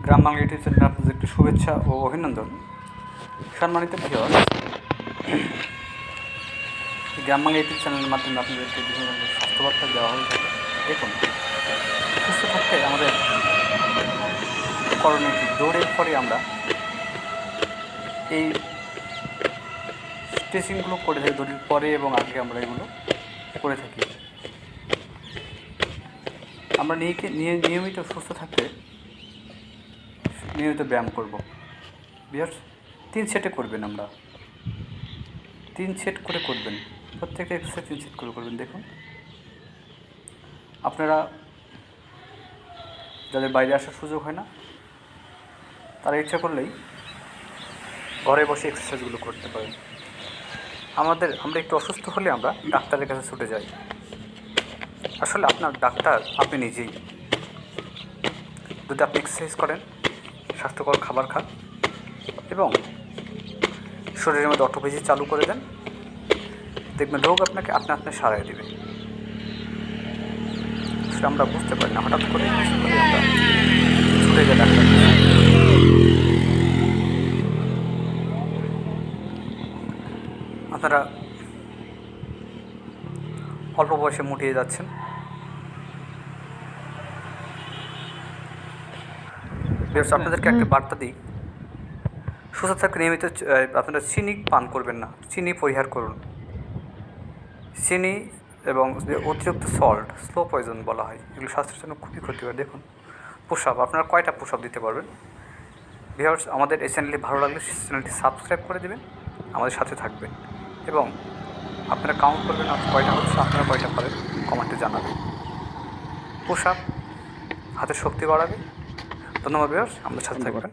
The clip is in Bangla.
গ্রাম বাংলা ইউটিউব চ্যানেলে আপনাদের একটু শুভেচ্ছা ও অভিনন্দন। সম্মানিত ভিউয়ার্স, গ্রাম বাংলা ইউটিউব চ্যানেলের মাধ্যমে আপনাদেরকে বিভিন্ন ধরনের স্বাস্থ্যবার্তা দেওয়া হয়ে থাকে। দেখুন, সুস্থ থাকতে আমাদের করণীয় কি? দৌড়ের পরে আমরা এই স্ট্রেচিংগুলো করে থাকি। দৌড়ের পরে এবং আগে আমরা এগুলো করে থাকি। আমরা নিয়মিত সুস্থ থাকতে নিয়মিত ব্যায়াম করব। ভিউয়ার্স, 3 সেটে করবেন। আমরা 3 সেট করে করবেন। প্রত্যেকটা এক্সারসাইজ 3 সেট করে করবেন। দেখুন, আপনারা যাদের বাইরে আসার সুযোগ হয় না, তারা ইচ্ছা করলেই ঘরে বসে এক্সারসাইজগুলো করতে পারেন। আমরা একটু অসুস্থ হলে আমরা ডাক্তারের কাছে ছুটে যাই। আসলে আপনার ডাক্তার আপনি নিজেই। যদি আপনি এক্সারসাইজ করেন, স্বাস্থ্যকর খাবার খান এবং শরীরের মধ্যে অটোফেজি চালু করে দেন, দেখবেন রোগ আপনাকে আপনি সারাই দেবে। সেটা আমরা বুঝতে পারি না, হঠাৎ করে আমরা ছুটে যাই ডাক্তার। আপনারা অল্প বয়সে মুটিয়ে যাচ্ছেন। আপনাদেরকে একটা বার্তা দিই, সুস্থ থাকতে নিয়মিত আপনারা চিনি পান করবেন না, চিনি পরিহার করুন। চিনি এবং অতিরিক্ত সল্ট, স্লো পয়জন বলা হয়, এগুলো স্বাস্থ্যের জন্য খুবই ক্ষতিকর। দেখুন, পুশ আপ, আপনারা কয়টা পুশ আপ দিতে পারবেন? ভিউয়ার্স, আমাদের এই চ্যানেলটি ভালো লাগলে চ্যানেলটি সাবস্ক্রাইব করে দেবেন, আমাদের সাথে থাকবেন এবং আপনারা কাউন্ট করবেন কয়টা হচ্ছে, আপনারা কয়টা পারেন কমেন্টে জানাবেন। পুশ আপ হাতের শক্তি বাড়াবে। ধন্যবাদ ভিউয়ার্স, আমাদের সাথে থাকবেন।